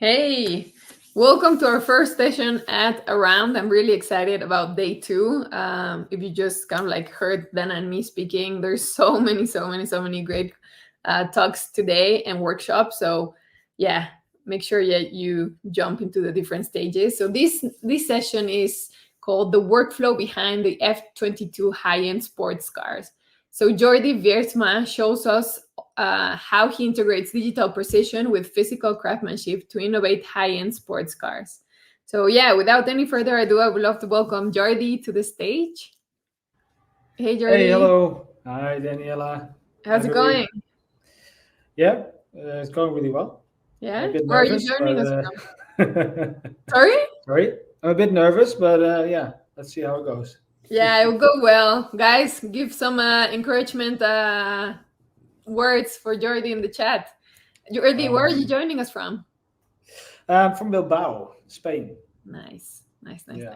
Hey, welcome to our first session at Around. I'm really excited about day two. If you just kind of like heard Dan and me speaking, there's so many great talks today and workshops. So yeah, make sure you jump into the different stages. So this session is called the workflow behind the F22 high-end sports cars. So Jordi Wiersma shows us how he integrates digital precision with physical craftsmanship to innovate high-end sports cars. So yeah, without any further ado, I would love to welcome Jordi to the stage. Hey Hey, Jordi, hello. Hi, Daniela. how's Hi, it going? Marie. Yeah, it's going really well. I'm a Yeah, bit where are you nervous, joining but us from? Sorry? sorry, I'm a bit nervous, but yeah, let's see how it goes. Yeah, it will go well. Guys, give some encouragement words for Jordi in the chat. Jordi, All where are right. you joining us from? I'm from Bilbao, Spain. Nice. Yeah,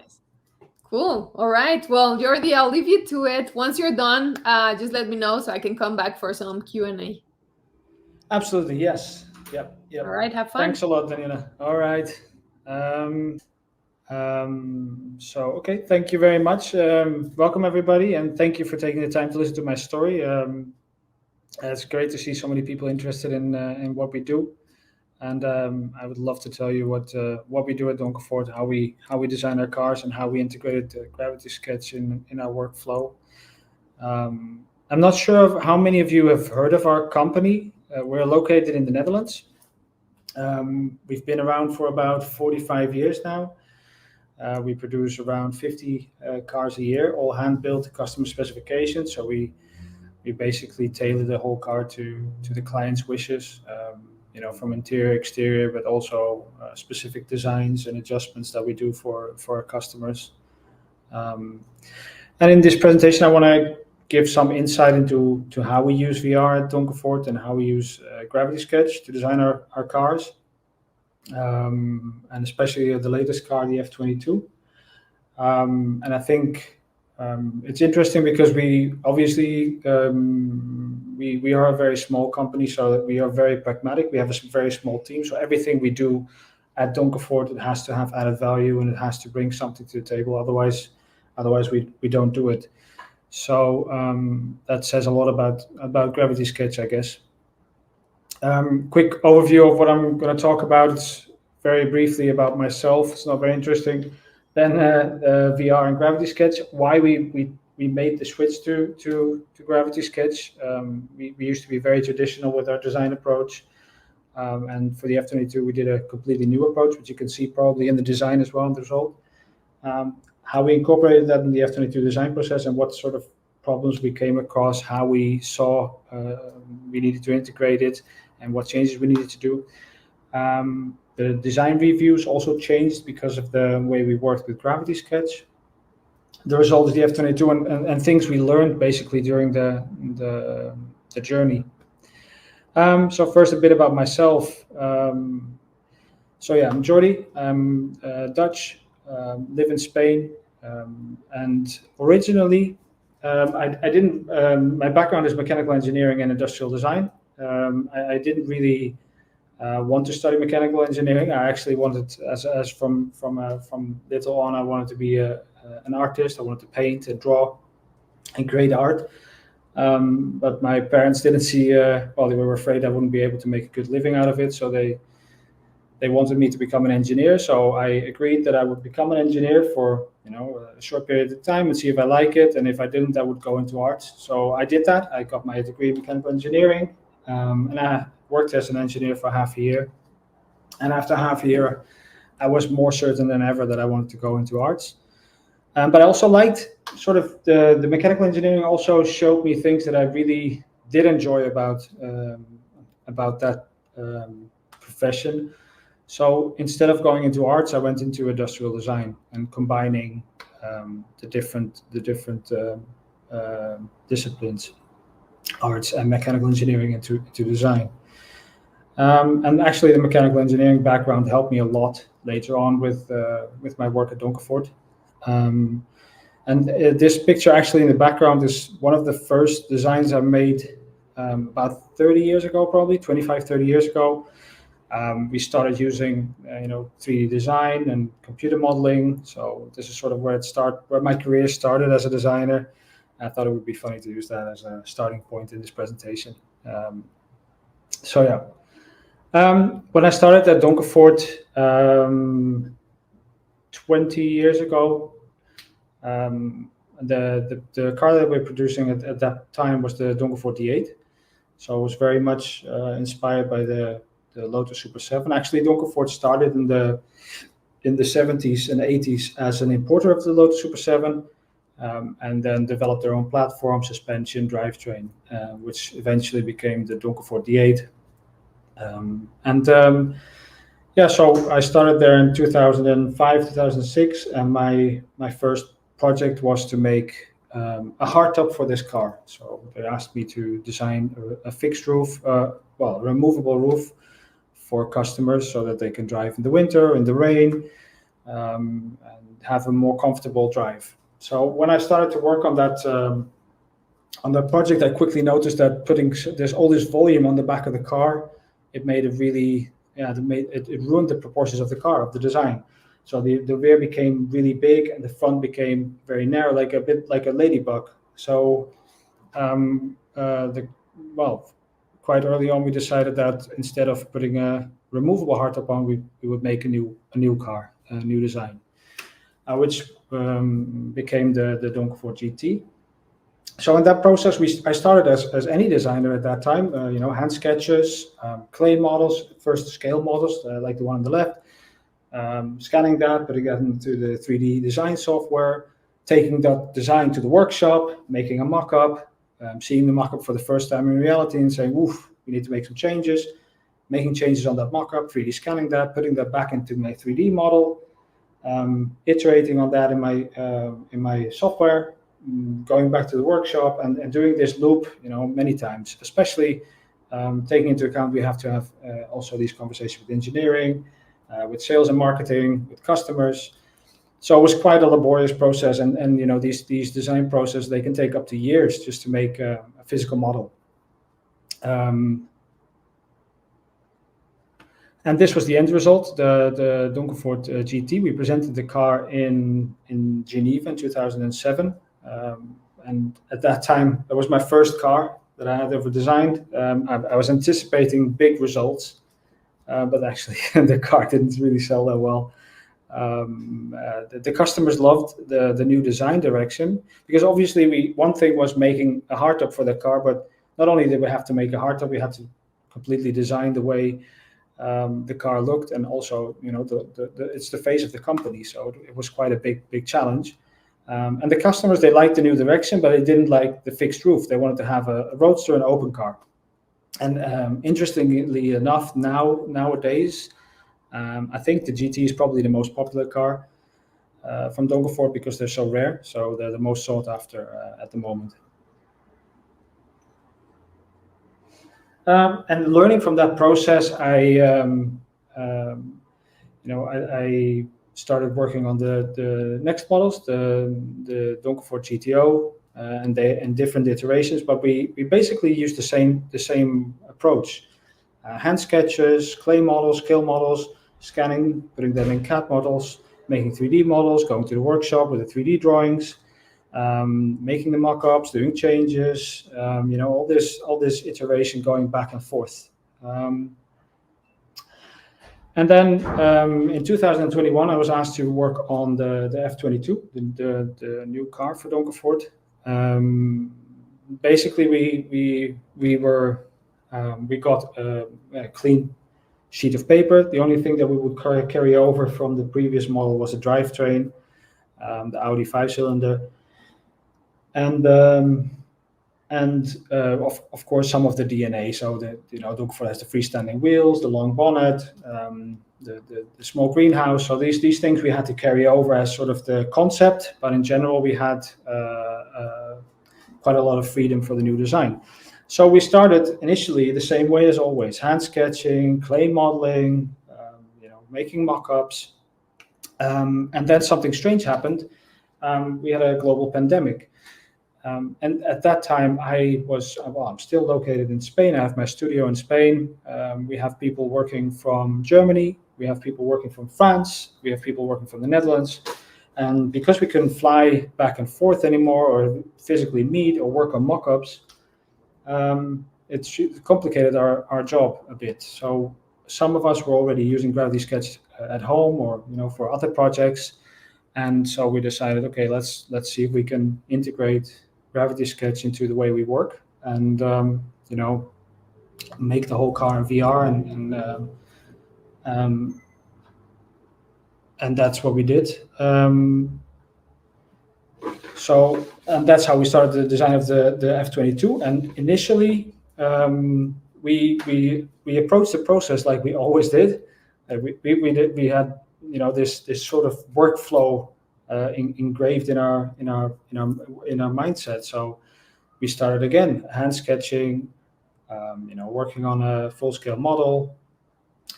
Cool. All right. Well, Jordi, I'll leave you to it. Once you're done, just let me know so I can come back for some Q&A. absolutely. Yes. Yep. All Yep. right. Have fun. Thanks a lot, Daniela. All right. Um, okay. Thank you very much. Welcome, everybody, and thank you for taking the time to listen to my story. It's great to see so many people interested in what we do. And I would love to tell you what we do at Donkervoort, how we design our cars, and how we integrated the gravity sketch in our workflow. I'm not sure of how many of you have heard of our company. We're located in the Netherlands. We've been around for about 45 years now. We produce around 50 cars a year, all hand-built to customer specifications. So we basically tailor the whole car to the client's wishes. From interior, exterior, but also specific designs and adjustments that we do for our customers. And in this presentation, I want to give some insight into how we use VR at Donkervoort and how we use Gravity Sketch to design our cars, and especially the latest car, the F22. And I think it's interesting because we obviously we are a very small company, so we are very pragmatic. We have a very small team, so everything we do at Donkervoort, it has to have added value and it has to bring something to the table. Otherwise we don't do it. So that says a lot about Gravity Sketch, I guess. Quick overview of what I'm going to talk about. It's very briefly about myself. It's not very interesting. Then VR and Gravity Sketch. Why we made the switch to Gravity Sketch. We used to be very traditional with our design approach. And for the F22, we did a completely new approach, which you can see probably in the design as well in the result. How we incorporated that in the F22 design process and what sort of problems we came across, how we saw we needed to integrate it, and what changes we needed to do. The design reviews also changed because of the way we worked with Gravity Sketch. The result is the F22 and things we learned basically during the journey. So first a bit about myself. I'm Jordi. I'm Dutch, live in Spain, and originally I didn't. My background is mechanical engineering and industrial design. I didn't really want to study mechanical engineering. I actually wanted, as from little on, I wanted to be an artist. I wanted to paint and draw and create art. But my parents didn't see. They were afraid I wouldn't be able to make a good living out of it. So they wanted me to become an engineer. So I agreed that I would become an engineer for a short period of time and see if I like it. And if I didn't, I would go into arts. So I did that. I got my degree in mechanical engineering, and I worked as an engineer for half a year. And after half a year, I was more certain than ever that I wanted to go into arts. But I also liked sort of the mechanical engineering also showed me things that I really did enjoy about that profession. So instead of going into arts, I went into industrial design and combining the different disciplines, arts and mechanical engineering into design. And actually, the mechanical engineering background helped me a lot later on with my work at Donkervoort. This picture actually in the background is one of the first designs I made about 30 years ago, probably 25, 30 years ago. We started using 3D design and computer modeling. So this is sort of where my career started as a designer. I thought it would be funny to use that as a starting point in this presentation. When I started at Donkervoort 20 years ago, the car that we're producing at that time was the Donkervoort D8. So it was very much inspired by the Lotus Super 7. Actually, Donkervoort started in the 70s and 80s as an importer of the Lotus Super 7, and then developed their own platform, suspension, drivetrain, which eventually became the Donkervoort D8. So I started there in 2005, 2006, and my first project was to make a hardtop for this car. So they asked me to design a fixed roof, a removable roof for customers so that they can drive in the winter, in the rain, and have a more comfortable drive. So when I started to work on that project, I quickly noticed that there's all this volume on the back of the car, it made it really, it ruined the proportions of the car, of the design. So the rear became really big and the front became very narrow, a bit like a ladybug. So quite early on we decided that instead of putting a removable hardtop on, we would make a new car, a new design, which became the Donkervoort GT. So in that process, I started as any designer at that time, hand sketches, clay models, first scale models, like the one on the left, scanning that, putting that into the 3D design software, taking that design to the workshop, making a mock-up, seeing the mock-up for the first time in reality and saying, oof, we need to make some changes, making changes on that mock-up, 3D scanning that, putting that back into my 3D model, iterating on that in my software, going back to the workshop and doing this loop, many times, especially taking into account we have to have also these conversations with engineering, with sales and marketing, with customers. So it was quite a laborious process, and these design processes, they can take up to years just to make a physical model. And this was the end result, the Donkervoort GT. We presented the car in Geneva in 2007. And at that time, that was my first car that I had ever designed. I was anticipating big results, but actually the car didn't really sell that well. The customers loved the new design direction, because obviously one thing was making a hardtop for the car, but not only did we have to make a hardtop, we had to completely design the way the car looked, and also it's the face of the company, so it was quite a big challenge. And the customers, they liked the new direction, but they didn't like the fixed roof. They wanted to have a roadster and open car. And interestingly enough, nowadays, I think the GT is probably the most popular car from Donkervoort, because they're so rare. So they're the most sought after at the moment. And learning from that process, I started working on the next models, the Donkervoort GTO, and different iterations. But we basically used the same approach: hand sketches, clay models, scale models, scanning, putting them in CAD models, making 3D models, going to the workshop with the 3D drawings, making the mock-ups, doing changes, all this iteration going back and forth. And then in 2021, I was asked to work on the F22, the new car for Donkervoort. Basically, we got a clean sheet of paper. The only thing that we would carry over from the previous model was a drivetrain, the Audi 5-cylinder, and of course some of the DNA. So that Donkervoort has the freestanding wheels, the long bonnet, the small greenhouse. So these things we had to carry over as sort of the concept, but in general we had quite a lot of freedom for the new design. So we started initially the same way as always: hand sketching, clay modeling, making mock-ups, and then something strange happened. We had a global pandemic. And at that time, I'm still located in Spain. I have my studio in Spain. We have people working from Germany. We have people working from France. We have people working from the Netherlands. And because we couldn't fly back and forth anymore or physically meet or work on mockups, it complicated our job a bit. So some of us were already using Gravity Sketch at home or for other projects. And so we decided, okay, let's see if we can integrate Gravity Sketch into the way we work, and make the whole car in VR, and that's what we did. And that's how we started the design of the F22. And initially, we approached the process like we always did. We had this sort of workflow engraved in our mindset. So we started again hand sketching, working on a full scale model,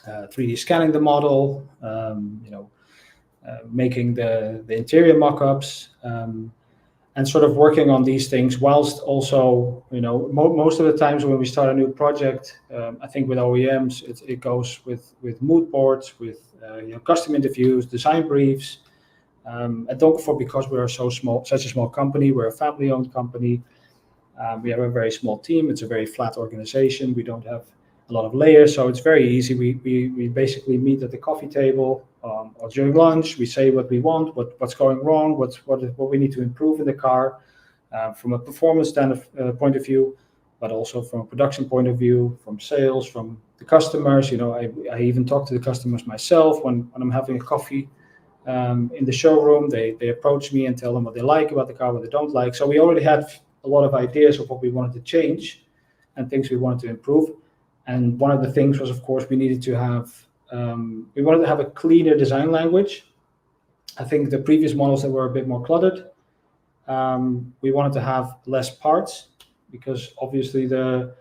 3D scanning the model, making the interior mockups, and sort of working on these things whilst also, most of the times when we start a new project, I think with OEMs, it goes with mood boards, with custom interviews, design briefs. At Donkervoort, because we are such a small company, we're a family-owned company. We have a very small team. It's a very flat organization. We don't have a lot of layers, so it's very easy. We basically meet at the coffee table or during lunch. We say what we want, what's going wrong, what we need to improve in the car, from a performance point of view, but also from a production point of view, from sales, from the customers. I even talk to the customers myself when I'm having a coffee. In the showroom, they approach me and tell them what they like about the car, what they don't like. So we already had a lot of ideas of what we wanted to change and things we wanted to improve. And one of the things was, of course, we wanted to have a cleaner design language. I think the previous models that were a bit more cluttered, we wanted to have less parts, because obviously the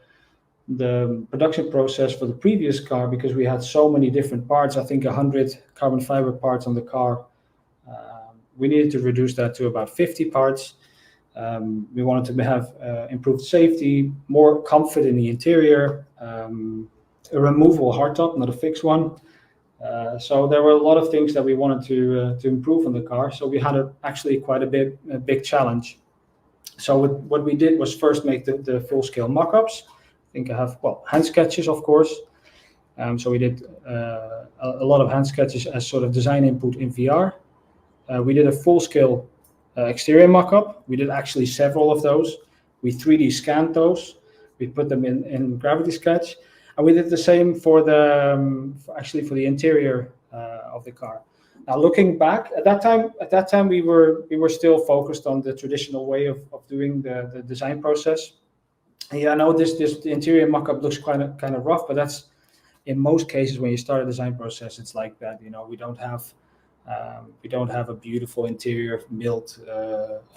production process for the previous car, because we had so many different parts, I think 100 carbon fiber parts on the car, we needed to reduce that to about 50 parts. We wanted to have improved safety, more comfort in the interior, a removable hardtop, not a fixed one. So there were a lot of things that we wanted to improve on the car. So we had actually quite a big challenge. So what we did was first make the full-scale mock-ups. I think I have, hand sketches, of course. So we did a lot of hand sketches as sort of design input in VR. We did a full-scale exterior mock-up. We did actually several of those. We 3D scanned those. We put them in Gravity Sketch. And we did the same for the interior of the car. Now, looking back, at that time we were still focused on the traditional way of doing the design process. And yeah, I know the interior mock-up looks kind of rough, but that's in most cases when you start a design process, it's like that. We don't have a beautiful interior milled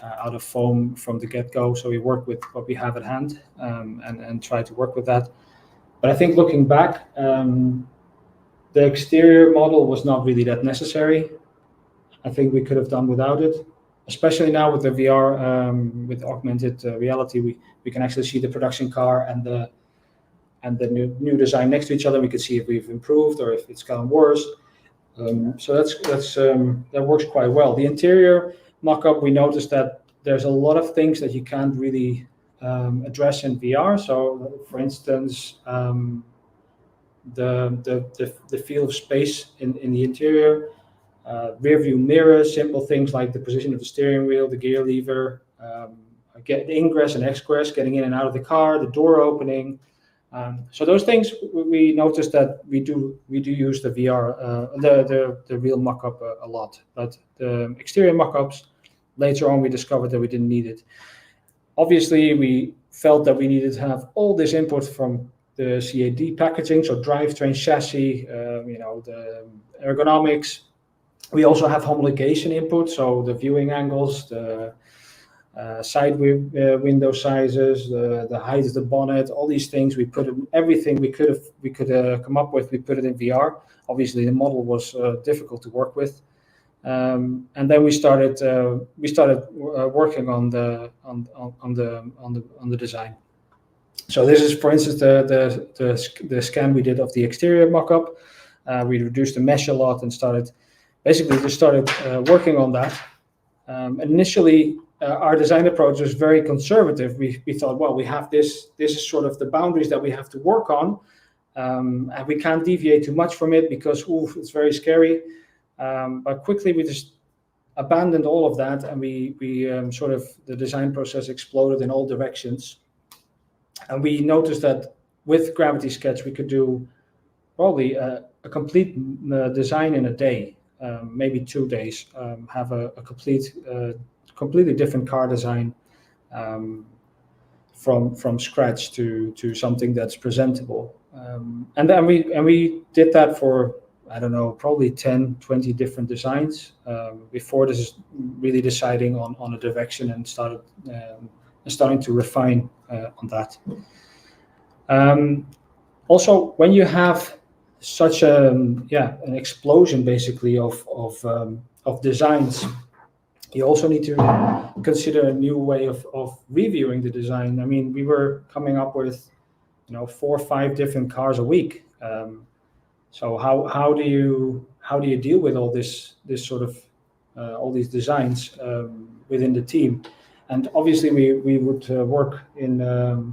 out of foam from the get-go. So we work with what we have at hand and try to work with that. But I think looking back, the exterior model was not really that necessary. I think we could have done without it, especially now with the VR, with augmented reality. We can actually see the production car and the new design next to each other. We can see if we've improved or if it's gotten worse. So that works quite well. The interior mock-up, we noticed that there's a lot of things that you can't really address in VR. So, for instance, the feel of space in the interior, rear view mirrors, simple things like the position of the steering wheel, the gear lever, get the ingress and egress, getting in and out of the car, the door opening. So those things we noticed that we do use the VR, the real mock-up a lot, but the exterior mock-ups, later on we discovered that we didn't need it. Obviously, we felt that we needed to have all this input from the CAD packaging, so drivetrain, chassis, the ergonomics. We also have homologation input, so the viewing angles, the side window sizes, the height of the bonnet, all these things. We put everything we could come up with. We put it in VR. Obviously, the model was difficult to work with, And then we started working on the design. So this is, for instance, the scan we did of the exterior mock-up. We reduced the mesh a lot and started working on that. Initially, our design approach was very conservative. We thought, well, we have this is sort of the boundaries that we have to work on, and we can't deviate too much from it because it's very scary. But quickly we just abandoned all of that, and we the design process exploded in all directions. And we noticed that with Gravity Sketch we could do probably a complete design in a day, maybe 2 days, have a completely different car design from scratch to something that's presentable. And then we did that for, I don't know, probably 10, 20 different designs before this is really deciding on a direction and starting to refine on that. Also, when you have such an explosion basically of designs, you also need to consider a new way of reviewing the design. I mean, we were coming up with 4 or 5 different cars a week. So how do you deal with all this sort of all these designs within the team? And obviously we would work in a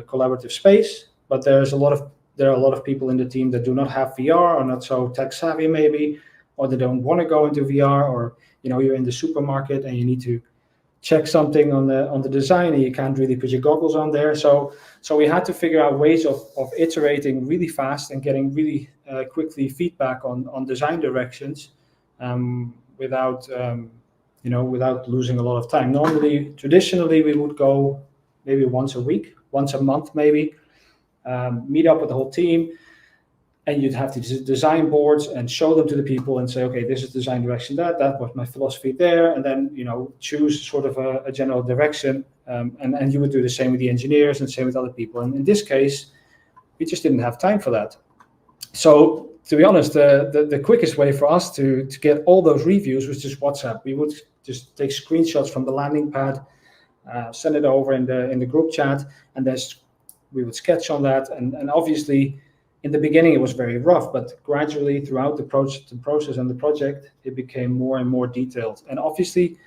collaborative space, but there are a lot of people in the team that do not have VR, or not so tech savvy maybe, or they don't want to go into VR, or you're in the supermarket and you need to check something on the design and you can't really put your goggles on there. So we had to figure out ways of iterating really fast and getting really quickly feedback on design directions without losing a lot of time. Traditionally we would go maybe once a week, once a month maybe, meet up with the whole team, and you'd have these design boards and show them to the people and say, okay, this is design direction, that was my philosophy there, and then choose sort of a general direction, and you would do the same with the engineers and same with other people. And in this case, we just didn't have time for that. So to be honest, the quickest way for us to get all those reviews was just WhatsApp. We would just take screenshots from the landing pad, send it over in the group chat, and then we would sketch on that. And obviously, in the beginning, it was very rough, but gradually throughout the process and the project, it became more and more detailed. And obviously,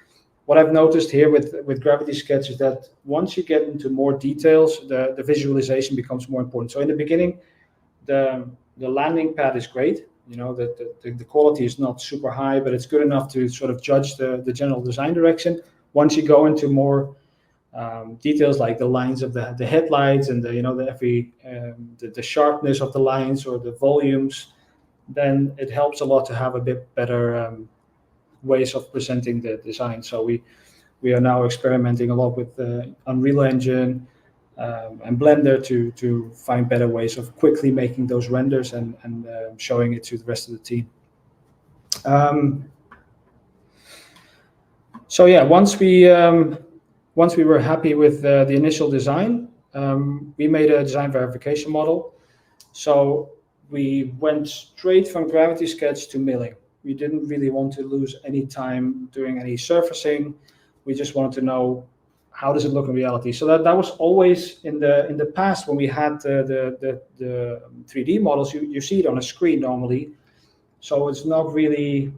what I've noticed here with Gravity Sketch is that once you get into more details, the visualization becomes more important. So in the beginning, the landing pad is great. The quality is not super high, but it's good enough to sort of judge the general design direction. Once you go into more details like the lines of the headlights and the sharpness of the lines or the volumes, then it helps a lot to have a bit better ways of presenting the design. So we are now experimenting a lot with Unreal Engine and Blender to find better ways of quickly making those renders and showing it to the rest of the team. So yeah, once we were happy with the initial design, we made a design verification model. So we went straight from Gravity Sketch to milling. We didn't really want to lose any time doing any surfacing. We just wanted to know, how does it look in reality? So that was always in the past when we had the 3D models. You see it on a screen normally, so it's not really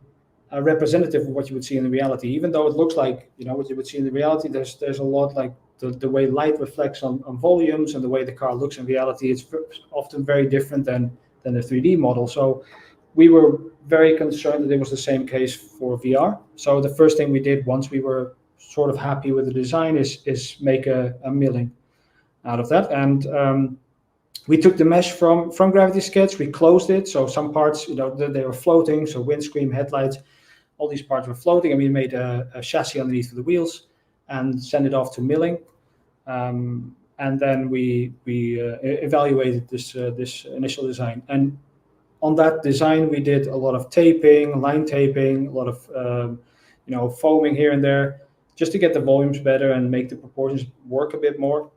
representative of what you would see in reality. Even though it looks like what you would see in the reality, there's a lot like the way light reflects on volumes and the way the car looks in reality. It's often very different than the 3D model. So we were very concerned that it was the same case for VR. So the first thing we did once we were sort of happy with the design is make a milling out of that. And we took the mesh from Gravity Sketch, we closed it. So some parts, they were floating. So windscreen, headlights, all these parts were floating, and we made a chassis underneath for the wheels and sent it off to milling. And then we evaluated this initial design. And on that design, we did a lot of taping, line taping, a lot of foaming here and there, just to get the volumes better and make the proportions work a bit more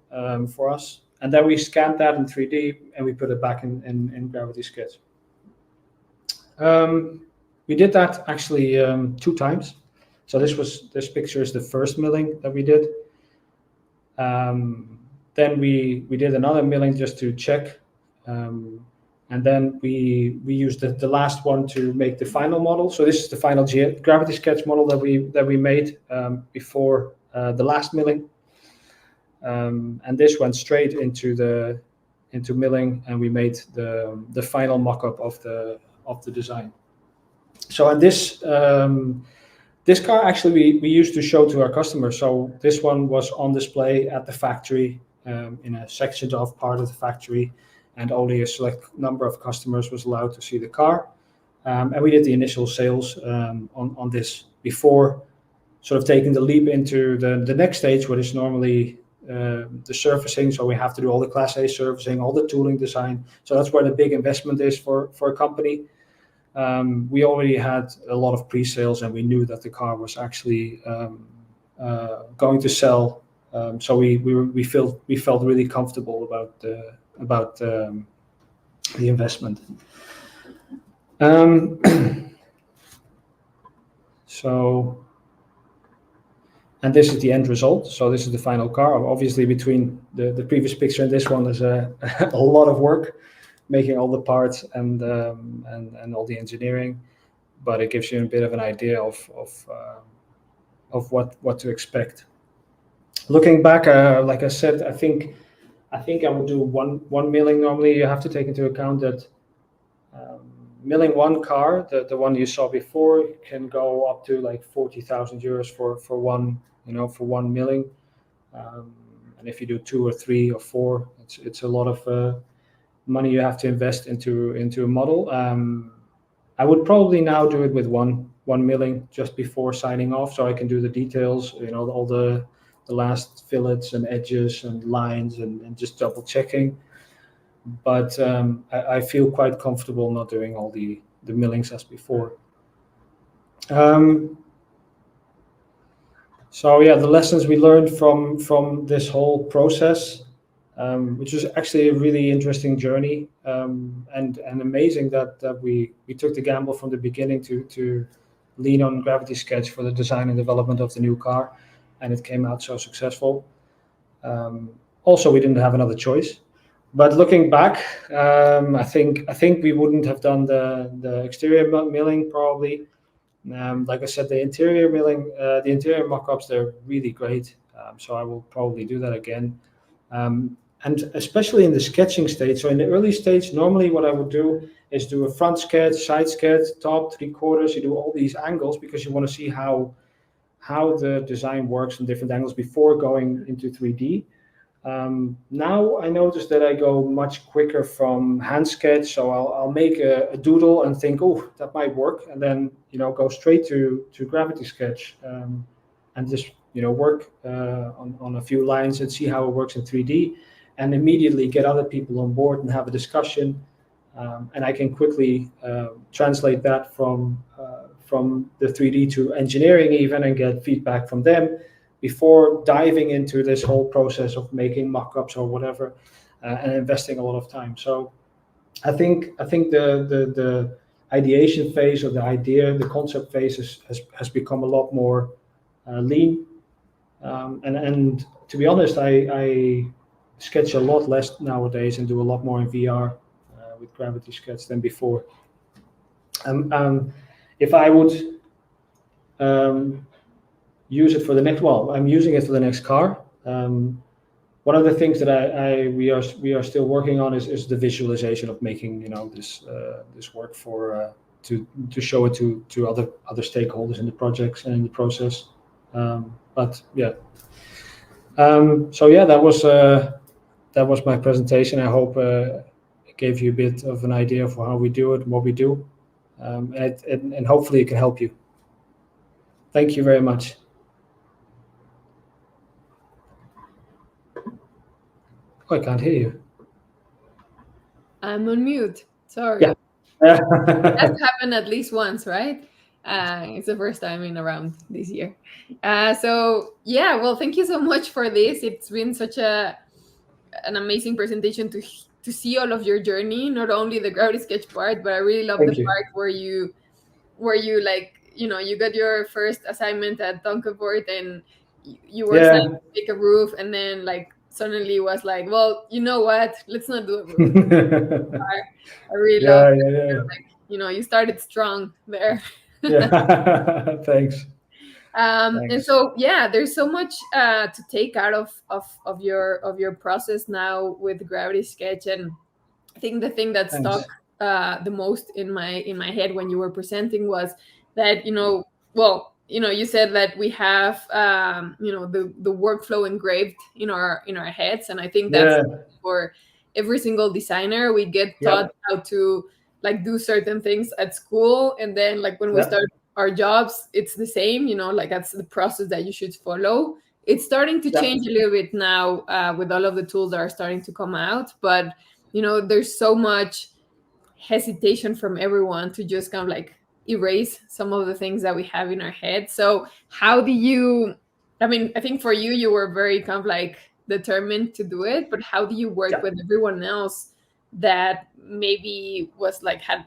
for us. And then we scanned that in 3D and we put it back in Gravity Sketch. We did that actually 2 times. So this picture is the first milling that we did. Then we did another milling just to check, and then we used the last one to make the final model. So this is the final gravity sketch model that we made before the last milling, and this went straight into milling, and we made the final mock-up of the design. So and this car actually we used to show to our customers. So this one was on display at the factory, in a sectioned off part of the factory, and only a select number of customers was allowed to see the car. And we did the initial sales on this before sort of taking the leap into the next stage, what is normally the surfacing. So we have to do all the Class A surfacing, all the tooling design. So that's where the big investment is for a company. We already had a lot of pre-sales, and we knew that the car was actually going to sell. So we felt really comfortable about the investment. So, and this is the end result. So this is the final car. Obviously, between the previous picture and this one, there's a lot of work, making all the parts and all the engineering, but it gives you a bit of an idea of what to expect. Looking back, like I said, I think I would do one milling. Normally, you have to take into account that milling one car, the one you saw before, can go up to like 40,000 euros for one milling. And if you do 2 or 3 or 4, it's a lot of money you have to invest into a model. I would probably now do it with one milling just before signing off, so I can do the details, all the last fillets and edges and lines and just double checking. But I feel quite comfortable not doing all the millings as before. So yeah, the lessons we learned from this whole process, which was actually a really interesting journey, and amazing that we took the gamble from the beginning to lean on Gravity Sketch for the design and development of the new car, and it came out so successful. Also, we didn't have another choice. But looking back, I think we wouldn't have done the exterior milling probably. Like I said, the interior milling, the interior mock-ups, they're really great. So I will probably do that again. And especially in the sketching stage. So in the early stage, normally what I would do is do a front sketch, side sketch, top, 3/4. You do all these angles because you want to see how the design works from different angles before going into 3D. Now I notice that I go much quicker from hand sketch. So I'll make a doodle and think, oh, that might work, and then go straight to Gravity Sketch, and just work on a few lines and see how it works in 3D, and immediately get other people on board and have a discussion, and I can quickly translate that from the 3D to engineering even, and get feedback from them before diving into this whole process of making mock-ups or whatever, and investing a lot of time. So I think the ideation phase, or the concept phase has become a lot more lean, and to be honest, I sketch a lot less nowadays and do a lot more in VR with Gravity Sketch than before. If I would use it for the next, I'm using it for the next car. One of the things that we are still working on is the visualization of making this work for to show it to other stakeholders in the projects and in the process. But yeah, so yeah, that was my presentation. I hope it gave you a bit of an idea of how we do it, what we do, and hopefully it can help you. Thank you very much. Oh, I can't hear you. I'm on mute. Sorry. Yeah. That's happened at least once, right? It's the first time in around this year. So yeah, well, thank you so much for this. It's been such an amazing presentation to see all of your journey, not only the Gravity Sketch part, but I really love the part where you were you like, you got your first assignment at Donkervoort and you were Yeah. starting to make a roof, and then like suddenly was like, well, you know what? Let's not do a roof. I really love Yeah, it. yeah, yeah. You started strong there. Yeah. Thanks. And Thanks. so yeah, there's so much to take out of your process now with Gravity Sketch. And I think the thing that stuck Thanks. the most in my head when you were presenting was that, well, you said that we have the workflow engraved in our heads, and I think that's Yeah. for every single designer. We get taught Yep. how to like do certain things at school, and then like when we Yep. start our jobs, it's the same. Like that's the process that you should follow. It's starting to Yep. change a little bit now with all of the tools that are starting to come out, but there's so much hesitation from everyone to just kind of like erase some of the things that we have in our head. So how do you, I mean, I think for you, you were very kind of like determined to do it, but how do you work with Yep. everyone else that maybe was like had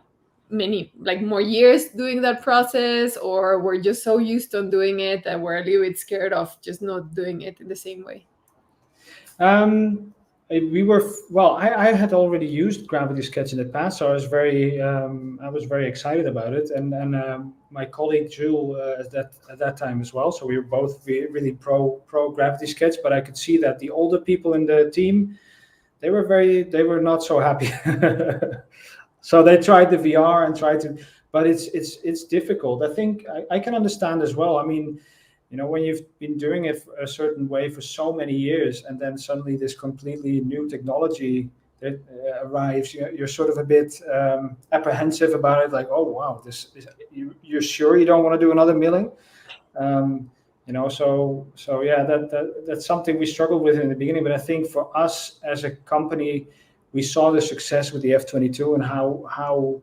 many like more years doing that process, or were just so used on doing it that we're a little bit scared of just not doing it in the same way? We were well. I had already used Gravity Sketch in the past, so I was very excited about it, and my colleague Jules at that time as well. So we were both really pro Gravity Sketch, but I could see that the older people in the team, they were not so happy. So they tried the VR and tried to, but it's difficult. I think I can understand as well. I mean, when you've been doing it a certain way for so many years, and then suddenly this completely new technology that arrives, you're sort of a bit apprehensive about it. Like, oh wow, you're sure you don't want to do another milling? So yeah, that's something we struggled with in the beginning. But I think for us as a company, we saw the success with the F22 and how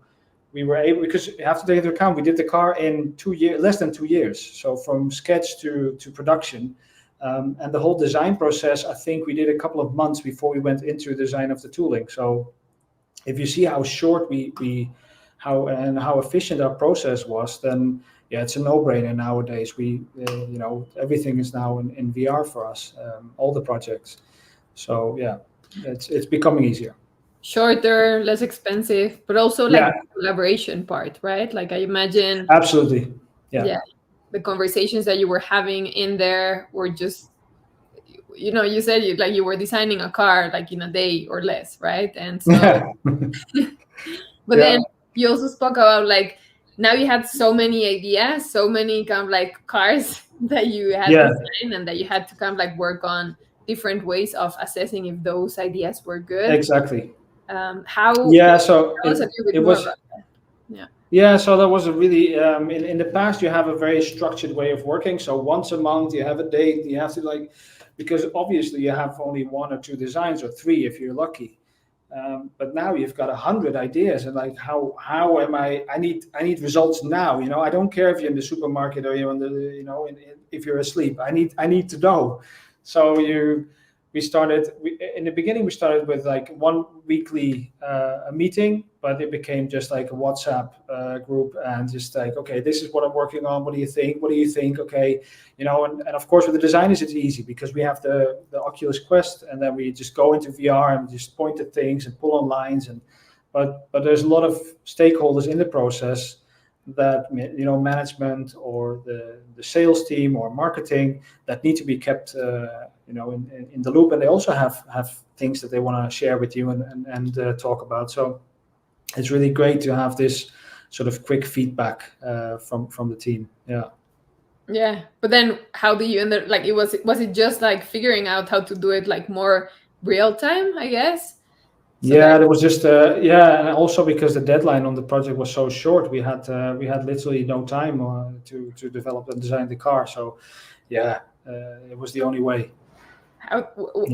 we were able, because you have to take into account we did the car in 2 years, less than 2 years, so from sketch to production, and the whole design process, I think we did a couple of months before we went into design of the tooling. So if you see how short how efficient our process was, then yeah, it's a no-brainer nowadays. Everything is now in VR for us, all the projects. So yeah, it's becoming easier. Shorter, less expensive, but also like Yeah, the collaboration part, right? Like I imagine, absolutely. Yeah. yeah, the conversations that you were having in there were just, you said you were designing a car like in a day or less, right? And so, Yeah. but Yeah. then you also spoke about like now you had so many ideas, so many kind of like cars that you had Yeah. designed, and that you had to kind of like work on different ways of assessing if those ideas were good. Exactly. How Yeah. So tell us a little bit it more was. about that. Yeah. Yeah, so that was a really in the past you have a very structured way of working. So once a month you have a date, you have to like, because obviously you have only one or two designs or three if you're lucky. But now you've got 100 ideas, and like how am I need results now. I don't care if you're in the supermarket or you're on the if you're asleep. I need to know. So in the beginning we started with like one weekly a meeting, but it became just like a WhatsApp group, and just like, okay, this is what I'm working on, what do you think, okay. And of course with the designers it's easy because we have the Oculus Quest, and then we just go into VR and just point at things and pull on lines, but there's a lot of stakeholders in the process that management or the sales team or marketing that need to be kept in the loop, and they also have things that they want to share with you and talk about. So it's really great to have this sort of quick feedback from the team. Yeah. Yeah, but then how do you end up like was it just like figuring out how to do it like more real time, I guess? So that Yeah, there was just and also because the deadline on the project was so short, we had literally no time to develop and design the car. So yeah, it was the only way. Yeah.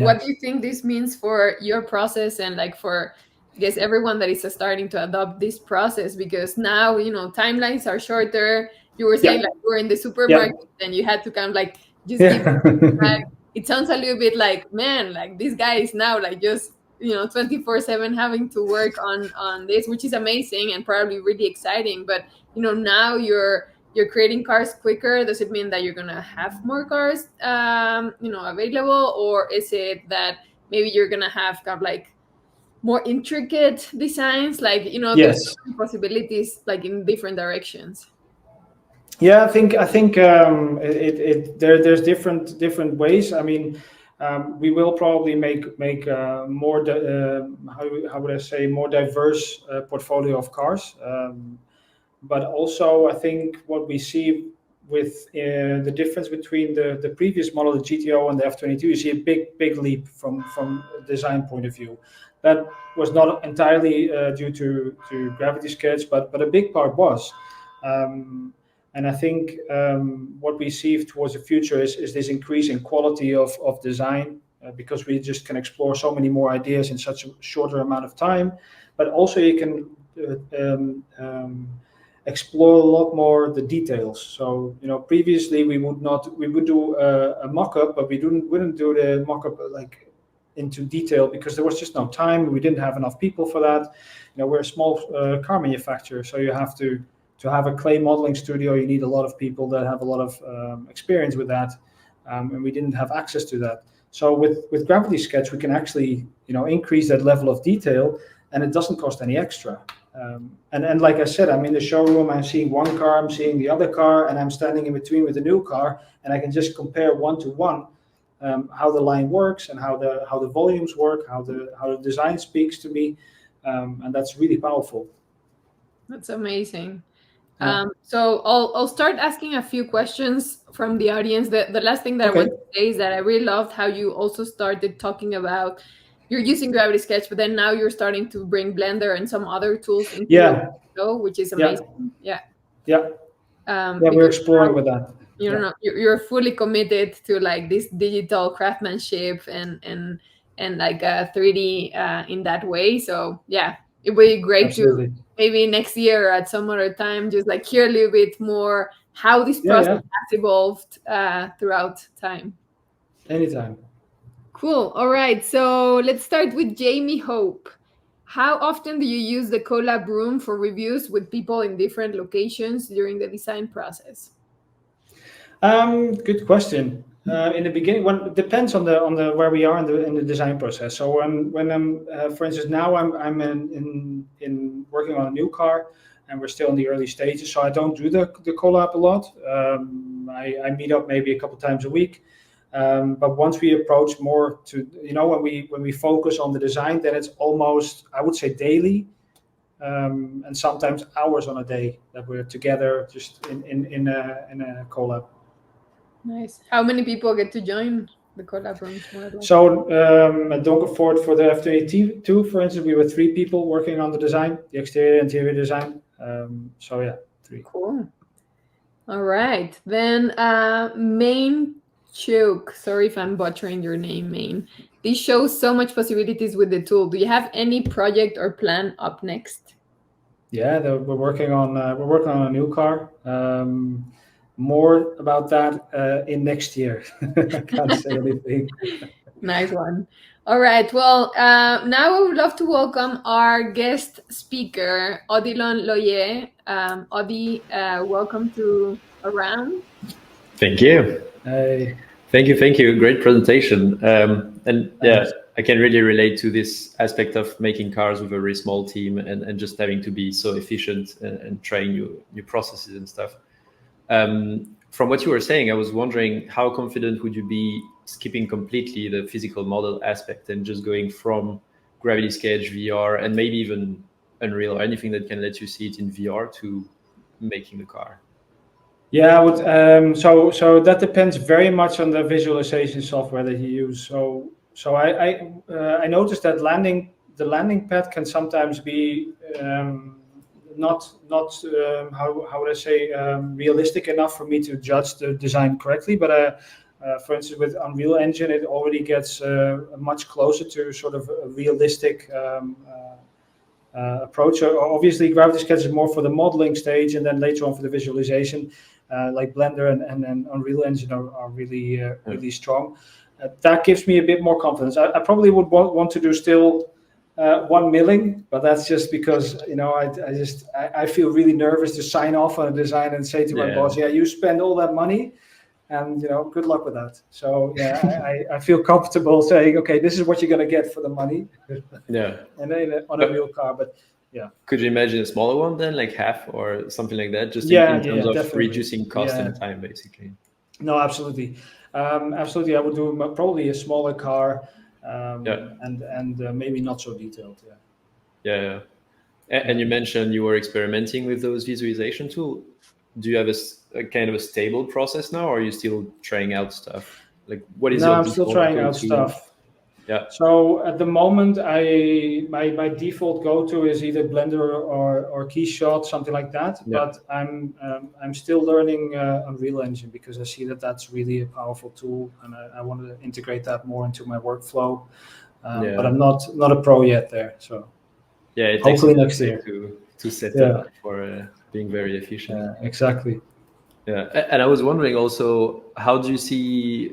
what do you think this means for your process and like for, I guess, everyone that is starting to adopt this process? Because now timelines are shorter. You were saying Yeah. like you were in the Yeah. supermarket and you had to kind of like just give Yeah. back. It sounds a little bit like, man, like this guy is now like just 24/7 having to work on this, which is amazing and probably really exciting. But now you're creating cars quicker. Does it mean that you're gonna have more cars available, or is it that maybe you're gonna have kind of like more intricate designs, like there's so Yes. many possibilities, like in different directions? Yeah, I think there's different ways. I mean, we will probably make more how would I say, more diverse portfolio of cars. But also, I think what we see with the difference between the previous model, the GTO, and the F22, you see a big leap from a design point of view. That was not entirely due to gravity sketch, but a big part was. And I think what we see towards the future is this increase in quality of design, because we just can explore so many more ideas in such a shorter amount of time. But also you can explore a lot more the details. So previously we would do a mock-up, but we wouldn't do the mock-up like into detail because there was just no time. We didn't have enough people for that. We're a small car manufacturer, so you have to have a clay modeling studio. You need a lot of people that have a lot of experience with that, and we didn't have access to that. So with Gravity Sketch, we can actually increase that level of detail, and it doesn't cost any extra. And like I said, I'm in the showroom, I'm seeing one car, I'm seeing the other car, and I'm standing in between with the new car, and I can just compare one to one how the line works and how the volumes work, how the design speaks to me, and that's really powerful. That's amazing. Yeah. So I'll start asking a few questions from the audience. The last thing that I want Okay. to say is that I really loved how you also started talking about you're using Gravity Sketch, but then now you're starting to bring Blender and some other tools into your Yeah. show, which is Yeah. amazing. Yeah. Yeah. Yeah. We're Because exploring now, with that. Yeah. you're fully committed to like this digital craftsmanship and like a 3D in that way. So yeah, it would be great to Absolutely. maybe next year at some other time just like hear a little bit more how this Yeah. process Yeah. has evolved throughout time. Anytime. Cool. All right. So let's start with Jamie Hope. How often do you use the collab room for reviews with people in different locations during the design process? Good question. In the beginning, it depends on the where we are in the design process. So when I'm, for instance, now I'm in working on a new car, and we're still in the early stages. So I don't do the collab a lot. I meet up maybe a couple times a week. But once we approach more to when we focus on the design, then it's almost, I would say, daily. And sometimes hours on a day that we're together just in a collab. Nice. How many people get to join the collab rooms, more or less? So at Donkervoort for the F22, for instance, we were 3 people working on the design, the exterior interior design. So yeah, 3. Cool. All right. Then Main Choke. Sorry if I'm butchering your name, Main. This shows so much possibilities with the tool. Do you have any project or plan up next? Yeah, we're working on a new car. More about that in next year. I can't say anything. Nice one. All right. Well, now I would love to welcome our guest speaker, Odilon Loye. Odi, welcome to Around. Thank you. Hey. Thank you. Great presentation. And yeah, Thanks. I can really relate to this aspect of making cars with a very small team and just having to be so efficient and trying new processes and stuff. From what you were saying, I was wondering how confident would you be skipping completely the physical model aspect and just going from Gravity Sketch, VR, and maybe even Unreal or anything that can let you see it in VR to making the car? Yeah, so that depends very much on the visualization software that you use. So I noticed that the landing pad can sometimes be not how would I say, realistic enough for me to judge the design correctly. But for instance, with Unreal Engine, it already gets much closer to sort of a realistic approach. So obviously, Gravity Sketch is more for the modeling stage, and then later on for the visualization. Like Blender and Unreal Engine are really strong. that gives me a bit more confidence. I probably would want to do still 1 milling, but that's just because I feel really nervous to sign off on a design and say to my boss, yeah, you spend all that money, and good luck with that. So yeah, I feel comfortable saying, okay, this is what you're going to get for the money. Yeah. And then on a real car, but yeah. Could you imagine a smaller one then, like half or something like that, just in terms of definitely. reducing cost and time, basically? No, absolutely. Absolutely, I would do probably a smaller car, and maybe not so detailed. Yeah. And you mentioned you were experimenting with those visualization tools. Do you have a kind of a stable process now, or are you still trying out stuff? Like, what is your I'm still trying out stuff. Yeah. So at the moment, my default go-to is either Blender or Keyshot, something like that. Yeah. But I'm still learning Unreal Engine because I see that that's really a powerful tool, and I want to integrate that more into my workflow. But I'm not a pro yet there. So yeah, it hopefully next year to set up for being very efficient. Exactly. Yeah, and I was wondering also, how do you see?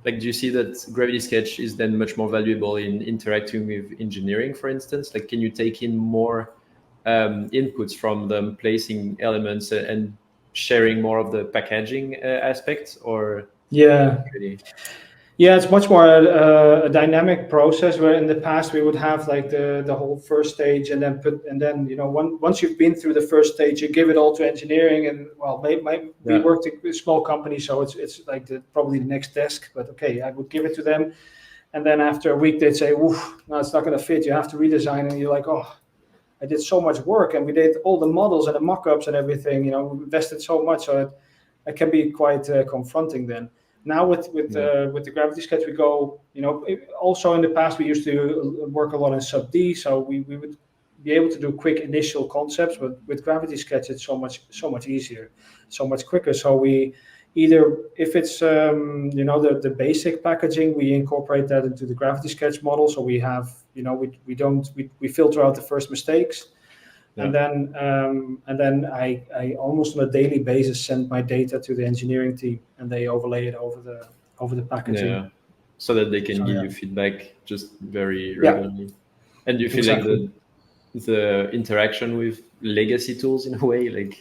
Like, do you see that Gravity Sketch is then much more valuable in interacting with engineering, for instance? Like, can you take in more inputs from them, placing elements and sharing more of the packaging aspects, or? Yeah. Yeah, it's much more a dynamic process, where in the past we would have like the whole first stage, and then once you've been through the first stage, you give it all to engineering, and we worked in a small company, so it's like probably the next desk, but okay, I would give it to them, and then after a week they'd say, "Oof, no, it's not going to fit. You have to redesign," and you're like, "Oh, I did so much work, and we did all the models and the mockups and everything. We invested so much, so it can be quite confronting then." Now with the Gravity Sketch, we go, also in the past we used to work a lot in sub D, so we would be able to do quick initial concepts, but with Gravity Sketch it's so much easier, so much quicker. So we either, if it's the basic packaging, we incorporate that into the Gravity Sketch model, so we have we filter out the first mistakes. Yeah. And then I almost on a daily basis send my data to the engineering team, and they overlay it over the packaging. Yeah, so that they can give you feedback just very regularly. And do you feel like the interaction with legacy tools in a way, like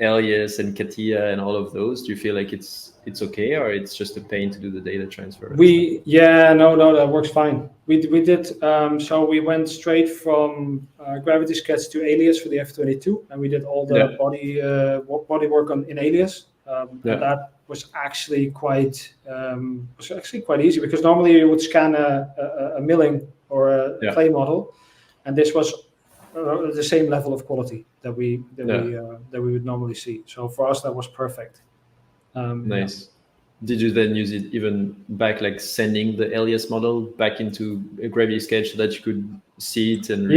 Alias and Katia and all of those, do you feel like it's okay, or it's just a pain to do the data transfer? No, that works fine. We did so we went straight from Gravity Sketch to Alias for the F22, and we did all the body work in Alias. And that was actually quite easy, because normally you would scan a milling or a clay model, and this was the same level of quality that we would normally see. So for us, that was perfect. Nice. Yeah. Did you then use it even back, like sending the Alias model back into a Gravity Sketch so that you could see it and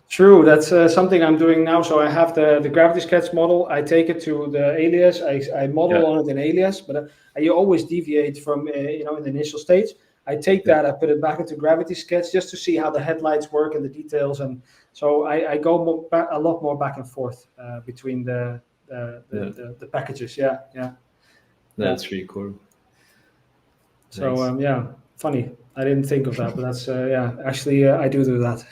True. That's something I'm doing now. So I have the Gravity Sketch model. I take it to the Alias. I model on it in Alias, but you always deviate from in the initial stage. I take that, I put it back into Gravity Sketch just to see how the headlights work and the details, and so I go a lot more back and forth between the packages. Yeah. That's really cool. So nice. Funny. I didn't think of that, but that's actually I do that.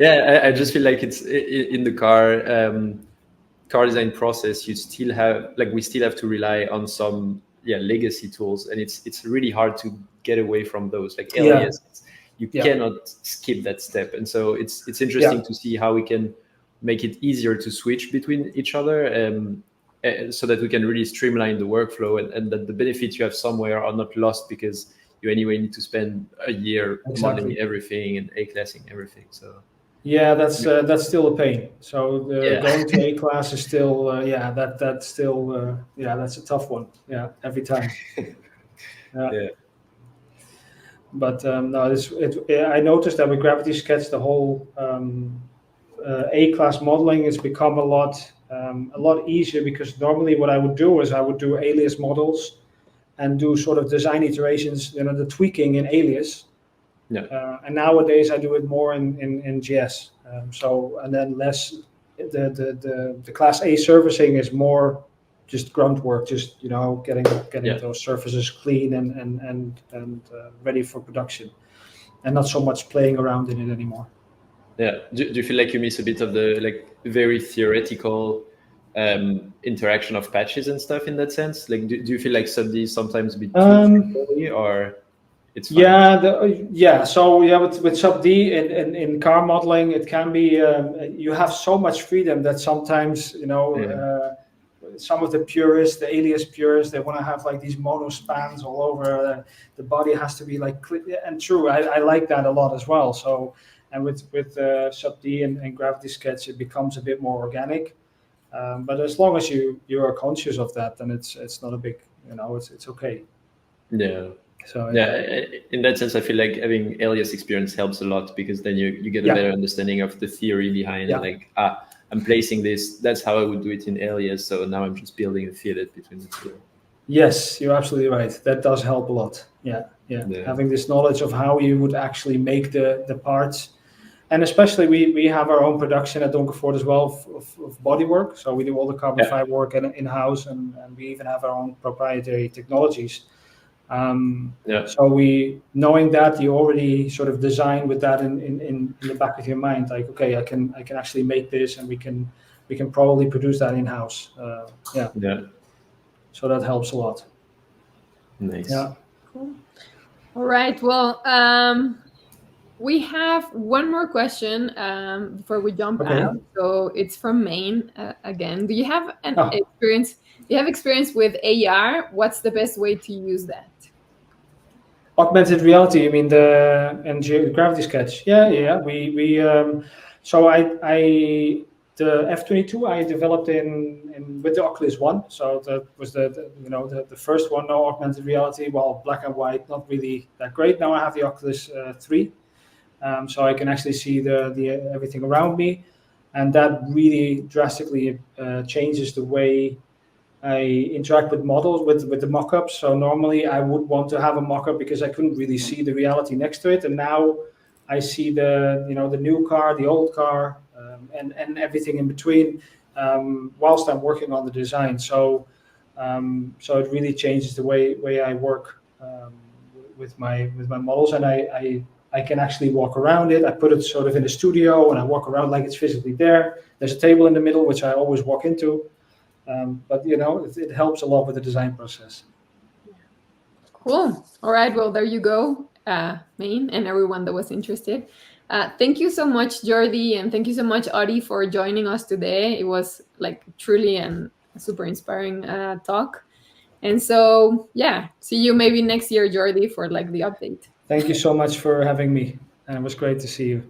I just feel like it's in the car design process. You still have, like, we still have to rely on some legacy tools, and it's really hard to get away from those, like Alias. You cannot skip that step, and so it's interesting to see how we can make it easier to switch between each other, so that we can really streamline the workflow, and that the benefits you have somewhere are not lost because you anyway need to spend a year modeling everything and A-classing everything. So that's still a pain. So going to A-class is still that's still that's a tough one. Every time. But no, I noticed that with Gravity Sketch, the whole A-class modeling has become a lot easier, because normally what I would do is I would do Alias models and do sort of design iterations, the tweaking in Alias. And nowadays I do it more in GS. And then less the class A servicing is more just grunt work, just getting those surfaces clean and ready for production, and not so much playing around in it anymore. Yeah. Do you feel like you miss a bit of the very theoretical interaction of patches and stuff in that sense? Like, do you feel like sub-D is sometimes a bit too friendly, or it's fine? So with sub-D in car modeling, it can be you have so much freedom that sometimes some of the purists, the alias purists, they want to have like these mono spans all over. The body has to be like clear. And true, I like that a lot as well. So, and with sub-D and gravity sketch, it becomes a bit more organic. But as long as you are conscious of that, then it's not a big, it's okay. Yeah. So in that sense, I feel like having alias experience helps a lot, because then you get a better understanding of the theory behind it. Like, I'm placing this, that's how I would do it in alias, so now I'm just building a fillet between the two. Yes, you're absolutely right. That does help a lot. Yeah. Having this knowledge of how you would actually make the parts. And especially we have our own production at Donkervoort as well of bodywork. So we do all the carbon fiber work in-house, and we even have our own proprietary technologies. So knowing that, you already sort of design with that in the back of your mind, like, okay, I can actually make this, and we can probably produce that in-house. So that helps a lot. Nice. Yeah. Cool. All right. Well, we have one more question before we jump out. So it's from Maine again. Do you have experience? Do you have experience with AR? What's the best way to use that? Augmented reality, you mean the gravity sketch? Yeah. We so the F22 I developed in with the Oculus One. So that was the first one, no augmented reality. Well, black and white, not really that great. Now I have the Oculus 3, so I can actually see the everything around me, and that really drastically changes the way I interact with models, with the mockups. So normally I would want to have a mockup because I couldn't really see the reality next to it, and now I see the new car, the old car, and everything in between, whilst I'm working on the design. So it really changes the way I work with my models, and I can actually walk around it. I put it sort of in the studio, and I walk around like it's physically there. There's a table in the middle, which I always walk into. But it helps a lot with the design process. Cool. All right. Well, there you go, Maine, and everyone that was interested. Thank you so much, Jordi, and thank you so much, Audi, for joining us today. It was like truly a super inspiring talk. And so, see you maybe next year, Jordi, for like the update. Thank you so much for having me, and it was great to see you.